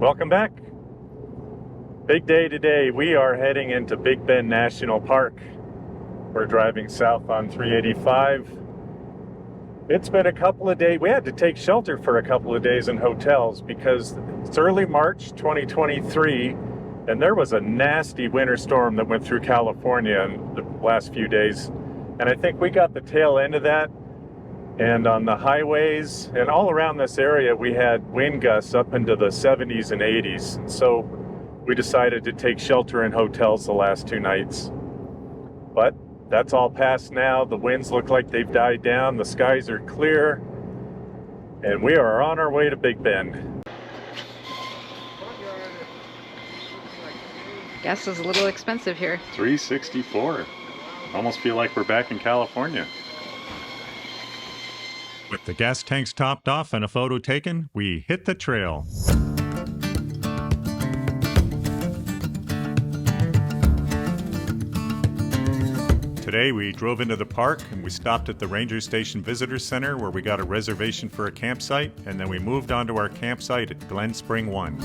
Welcome back. Big day today. We are heading into Big Bend National Park. We're driving south on 385. It's been a couple of days. We had to take shelter for a couple of days in hotels because it's early March 2023 and there was a nasty winter storm that went through California in the last few days. And I think we got the tail end of that. And on the highways and all around this area, we had wind gusts up into the 70s and 80s. So we decided to take shelter in hotels the last 2 nights. But that's all past now. The winds look like they've died down. The skies are clear. And we are on our way to Big Bend. Gas is a little expensive here. $3.64. Almost feel like we're back in California. With the gas tanks topped off and a photo taken, we hit the trail. Today we drove into the park and we stopped at the Ranger Station Visitor Center where we got a reservation for a campsite, and then we moved on to our campsite at Glen Spring 1.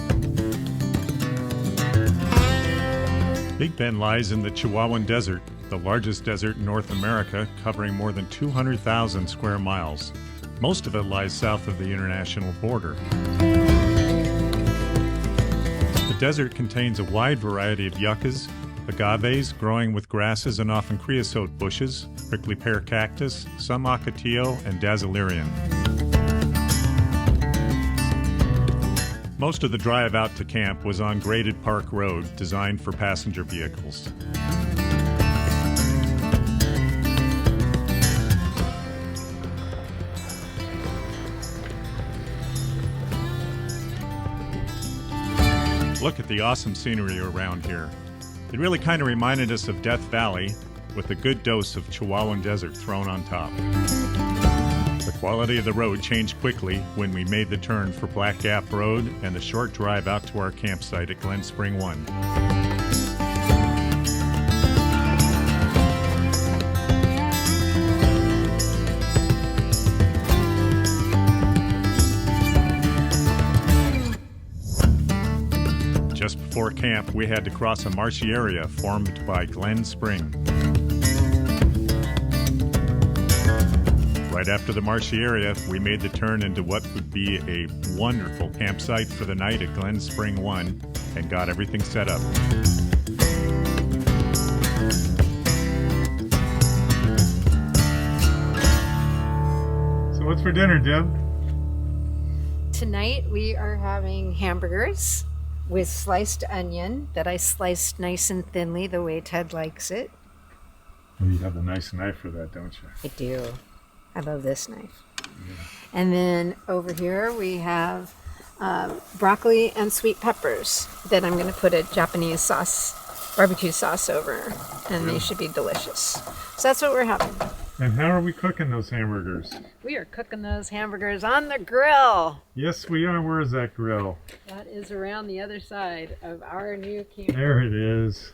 Big Bend lies in the Chihuahuan Desert, the largest desert in North America, covering more than 200,000 square miles. Most of it lies south of the international border. The desert contains a wide variety of yuccas, agaves growing with grasses and often creosote bushes, prickly pear cactus, some ocotillo, and dazzlerian. Most of the drive out to camp was on graded park road designed for passenger vehicles. Look at the awesome scenery around here. It really kind of reminded us of Death Valley, with a good dose of Chihuahuan Desert thrown on top. The quality of the road changed quickly when we made the turn for Black Gap Road and the short drive out to our campsite at Glen Spring 1. Just before camp, we had to cross a marshy area formed by Glen Spring. Right after the marshy area, we made the turn into what would be a wonderful campsite for the night at Glen Spring 1 and got everything set up. So what's for dinner, Deb? Tonight we are having hamburgers with sliced onion that I sliced nice and thinly the way Ted likes it. You have a nice knife for that, don't you? I do. I love this knife. Yeah. And then over here we have broccoli and sweet peppers that I'm going to put a Japanese sauce, barbecue sauce over, and they should be delicious. So that's what we're having. And how are we cooking those hamburgers? We are cooking those hamburgers on the grill. Yes, we are. Where is that grill? That is around the other side of our new camper. There it is.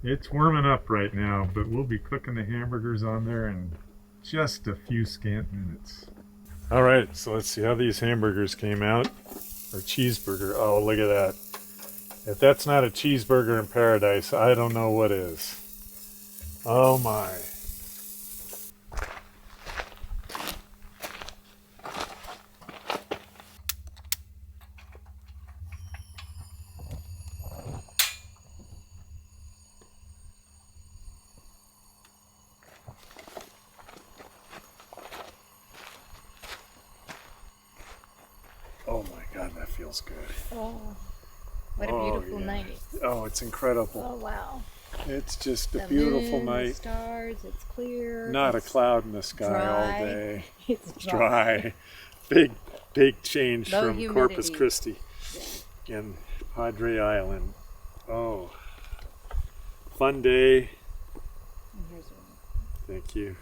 It's warming up right now, but we'll be cooking the hamburgers on there in just a few scant minutes. All right, so let's see how these hamburgers came out. Or cheeseburger. Oh, look at that. If that's not a cheeseburger in paradise, I don't know what is. Oh my. Oh my God, that feels good. Oh, what a beautiful night. Oh, it's incredible. Oh, wow. It's just a beautiful night. The stars, it's clear. Not a cloud in the sky dry. all day. It's dry. Big change Low from humidity. Corpus Christi and Padre Island. Oh, fun day. And here's one. Thank you.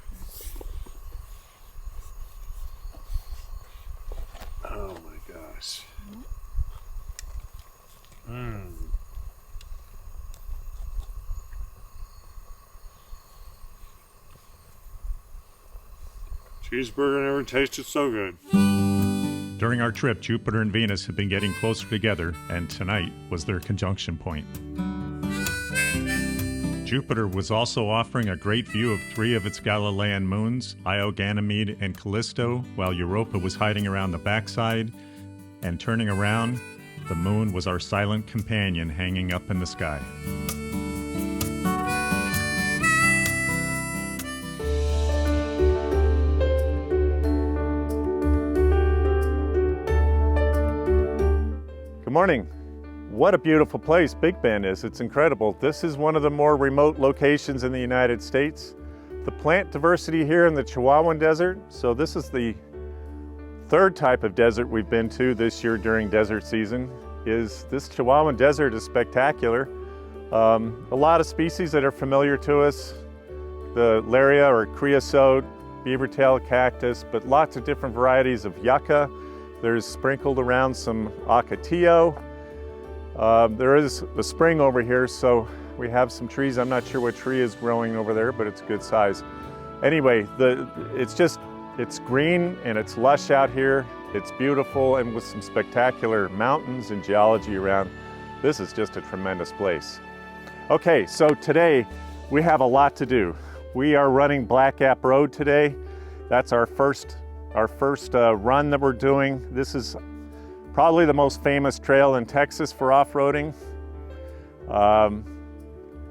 Oh my gosh. Cheeseburger never tasted so good. During our trip, Jupiter and Venus had been getting closer together, and tonight was their conjunction point. Jupiter was also offering a great view of 3 of its Galilean moons, Io, Ganymede, and Callisto, while Europa was hiding around the backside, and turning around, the moon was our silent companion hanging up in the sky. Good morning. What a beautiful place Big Bend is. It's incredible. This is one of the more remote locations in the United States. The plant diversity here in the Chihuahuan Desert, so this is the 3rd type of desert we've been to this year during desert season, is this Chihuahuan Desert is spectacular. A lot of species that are familiar to us, the Laria or creosote, beaver tail cactus, but lots of different varieties of yucca. There's sprinkled around some ocotillo. There is a spring over here, so we have some trees. I'm not sure what tree is growing over there, but it's a good size. Anyway, it's green and it's lush out here. It's beautiful and with some spectacular mountains and geology around. This is just a tremendous place. Okay, so today we have a lot to do. We are running Black Gap Road today. That's our first run that we're doing. This is probably the most famous trail in Texas for off-roading.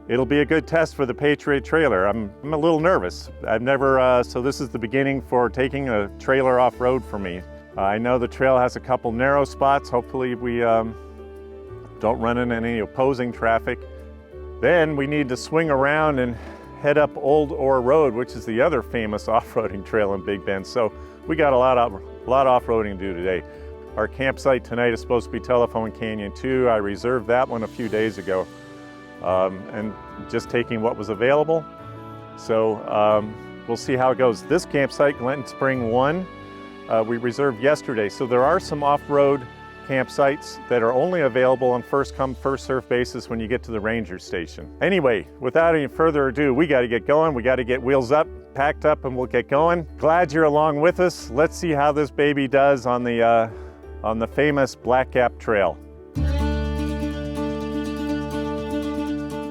It'll be a good test for the Patriot trailer. I'm a little nervous. I've never, so this is the beginning for taking a trailer off-road for me. I know the trail has a couple narrow spots. Hopefully we don't run into any opposing traffic. Then we need to swing around and head up Old Ore Road, which is the other famous off-roading trail in Big Bend. So we got a lot of off-roading to do today. Our campsite tonight is supposed to be Telephone Canyon 2. I reserved that one a few days ago, and just taking what was available. So we'll see how it goes. This campsite, Glenton Spring 1, we reserved yesterday. So there are some off-road campsites that are only available on first-come, first-served basis when you get to the ranger station. Anyway, without any further ado, we got to get going. We got to get wheels up, packed up, and we'll get going. Glad you're along with us. Let's see how this baby does on the famous Black Gap Trail.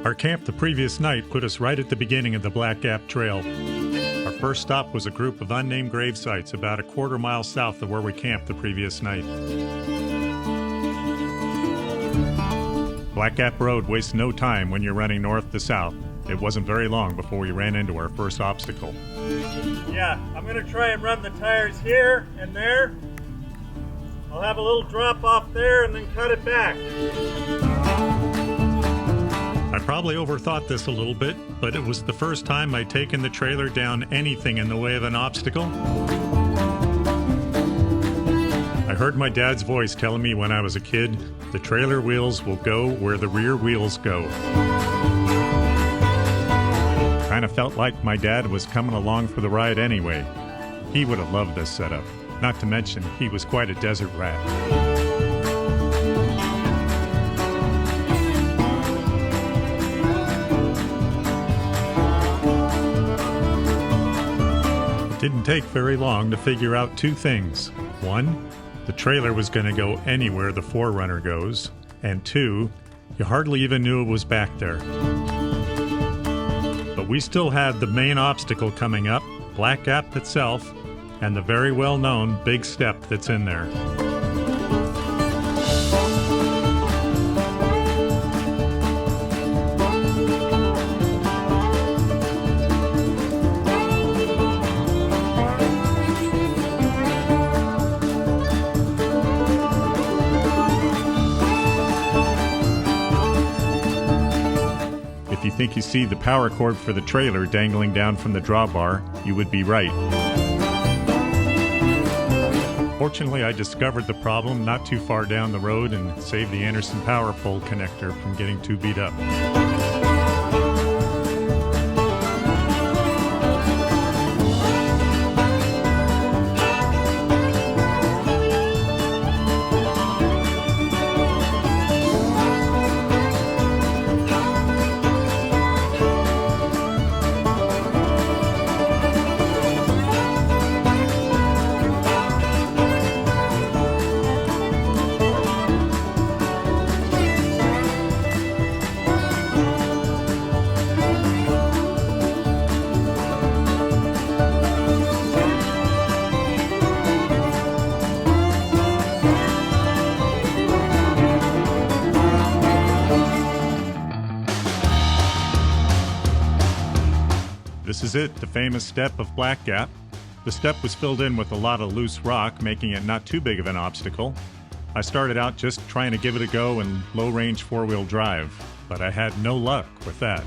Our camp the previous night put us right at the beginning of the Black Gap Trail. Our first stop was a group of unnamed grave sites about a quarter mile south of where we camped the previous night. Black Gap Road wastes no time when you're running north to south. It wasn't very long before we ran into our first obstacle. Yeah, I'm going to try and run the tires here and there. I'll have a little drop off there and then cut it back. I probably overthought this a little bit, but it was the first time I'd taken the trailer down anything in the way of an obstacle. I heard my dad's voice telling me when I was a kid, the trailer wheels will go where the rear wheels go. Kind of felt like my dad was coming along for the ride anyway. He would have loved this setup. Not to mention, he was quite a desert rat. It didn't take very long to figure out 2 things. 1, the trailer was going to go anywhere the 4Runner goes. And 2, you hardly even knew it was back there. But we still had the main obstacle coming up, Black Gap itself, and the very well-known big step that's in there. If you think you see the power cord for the trailer dangling down from the drawbar, you would be right. Fortunately, I discovered the problem not too far down the road and saved the Anderson power pole connector from getting too beat up. This is it, the famous step of Black Gap. The step was filled in with a lot of loose rock, making it not too big of an obstacle. I started out just trying to give it a go in low-range four-wheel drive, but I had no luck with that.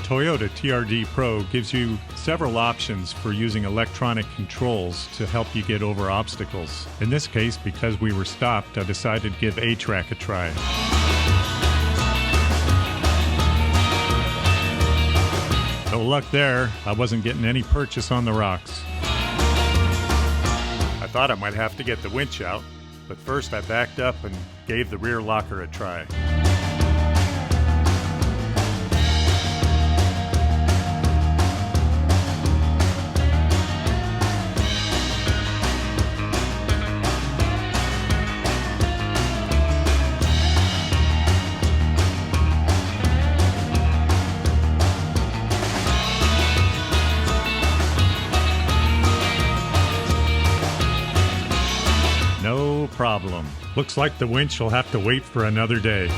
Toyota TRD Pro gives you several options for using electronic controls to help you get over obstacles. In this case, because we were stopped, I decided to give A-Track a try. No luck there. I wasn't getting any purchase on the rocks. I thought I might have to get the winch out, but first I backed up and gave the rear locker a try. No problem. Looks like the winch will have to wait for another day.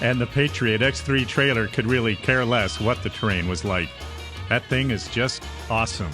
And the Patriot X3 trailer could really care less what the terrain was like. That thing is just awesome.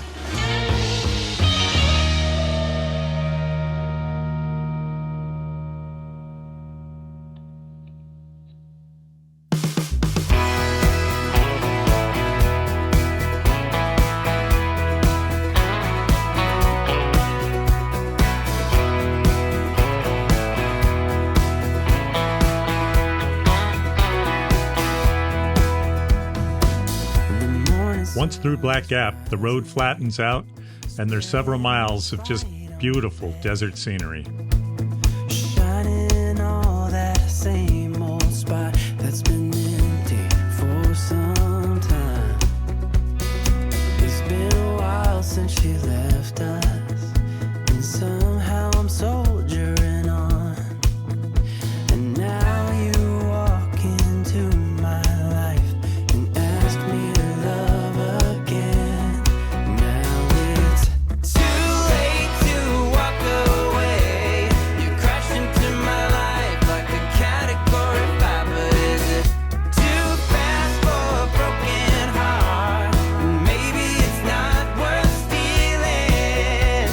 Once through Black Gap, the road flattens out, and there's several miles of just beautiful desert scenery. Shining all that same old spot that's been empty for some time. It's been a while since she left us, and somehow I'm soldiering on. And now you walk into my life and ask me to love again. Now it's too late to walk away. You crashed into my life like a category 5, but is it too fast for a broken heart? Maybe it's not worth stealing.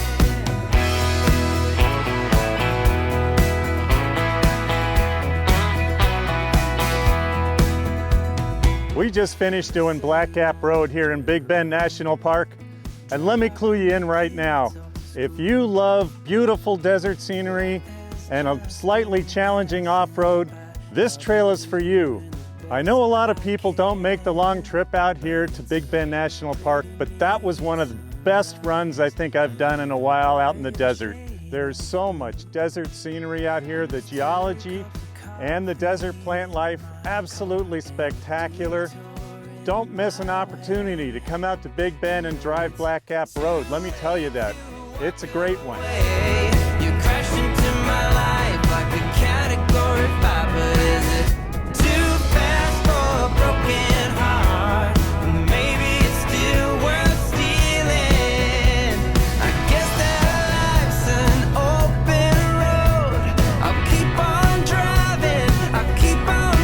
We just finished doing Black Gap Road here in Big Bend National Park, and let me clue you in right now. If you love beautiful desert scenery and a slightly challenging off-road, this trail is for you. I know a lot of people don't make the long trip out here to Big Bend National Park, but that was one of the best runs I think I've done in a while out in the desert. There's so much desert scenery out here, the geology and the desert plant life, absolutely spectacular. Don't miss an opportunity to come out to Big Bend and drive Black Gap Road. Let me tell you that. It's a great one. You crashed into my life like a category 5, but is it too fast for a broken heart? Maybe it's still worth stealing. I guess that life's an open road. I'll keep on driving, I'll keep on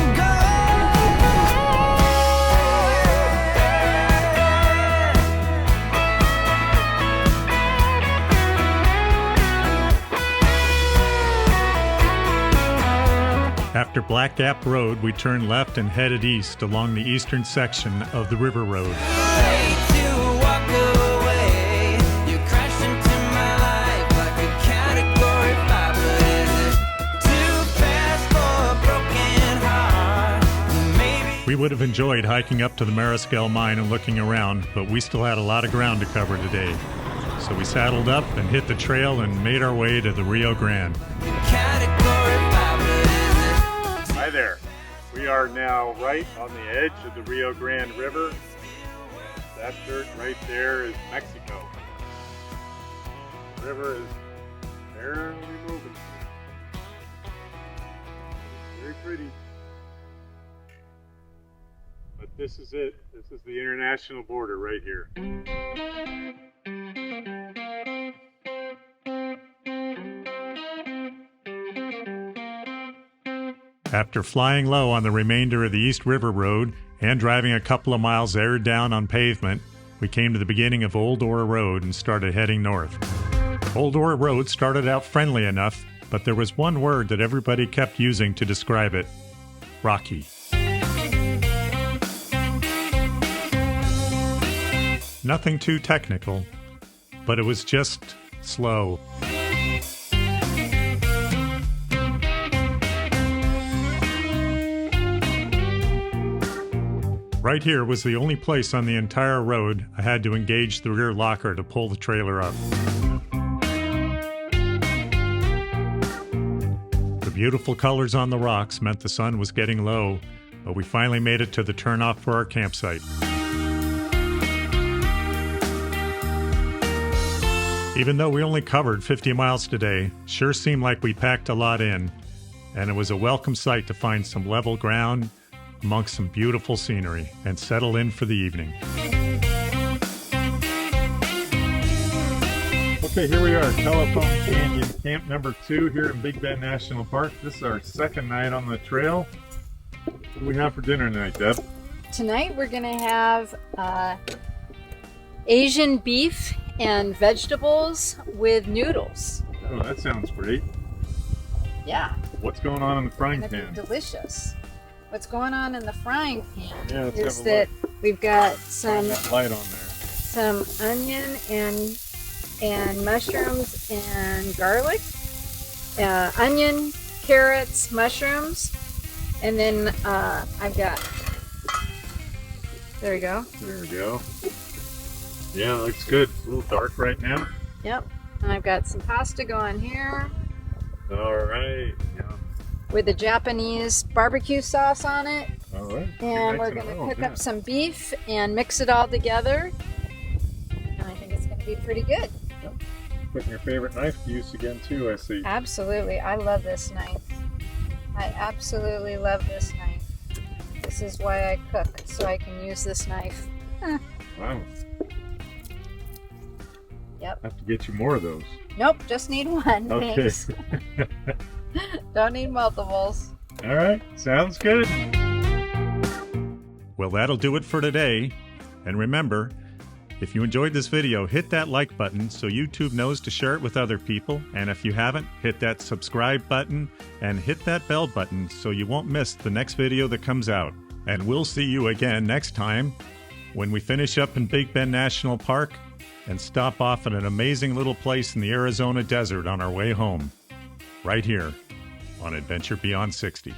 After Black Gap Road, we turned left and headed east along the eastern section of the River Road. Late to walk away. You crashed into my life like a category 5, but is it too fast for a broken heart? Maybe We would have enjoyed hiking up to the Mariscal mine and looking around, but we still had a lot of ground to cover today. So we saddled up and hit the trail and made our way to the Rio Grande. category 5, but is it Hi there. We are now right on the edge of the Rio Grande River. That dirt right there is Mexico. The river is barely moving. Very pretty. But this is it. This is the international border right here. After flying low on the remainder of the East River Road and driving a couple of miles aired down on pavement, we came to the beginning of Old Ore Road and started heading north. Old Ore Road started out friendly enough, but there was one word that everybody kept using to describe it: rocky. Nothing too technical, but it was just slow. Right here was the only place on the entire road I had to engage the rear locker to pull the trailer up. The beautiful colors on the rocks meant the sun was getting low, but we finally made it to the turnoff for our campsite. Even though we only covered 50 miles today, sure seemed like we packed a lot in, and it was a welcome sight to find some level ground amongst some beautiful scenery and settle in for the evening. Okay, here we are, Telephone Canyon, camp number 2 here in Big Bend National Park. This is our second night on the trail. What do we have for dinner tonight, Deb? Tonight we're gonna have Asian beef and vegetables with noodles. Oh, that sounds great. Yeah. What's going on in the frying It's gonna pan? be delicious. What's going on in the frying pan Yeah, let's is have a that look. we've got Turn some that light on there. onion and mushrooms and garlic, onion, carrots, mushrooms, and then I've got. There we go. There we go. Yeah, looks good. It's a little dark right now. Yep. And I've got some pasta going here All right. Yeah. with the Japanese barbecue sauce on it. All right. And Nice we're in a going to row, cook yeah. up some beef and mix it all together. And I think it's going to be pretty good. Putting your favorite knife to use again too, I see. Absolutely. I love this knife. I absolutely love this knife. This is why I cook, so I can use this knife. Wow. Yep. Have to get you more of those. Nope, just need one. Okay. Thanks. Don't need multiples. All right. Sounds good. Well, that'll do it for today. And remember, if you enjoyed this video, hit that like button so YouTube knows to share it with other people. And if you haven't, hit that subscribe button and hit that bell button so you won't miss the next video that comes out. And we'll see you again next time when we finish up in Big Bend National Park and stop off at an amazing little place in the Arizona desert on our way home. Right here on Adventure Beyond 60.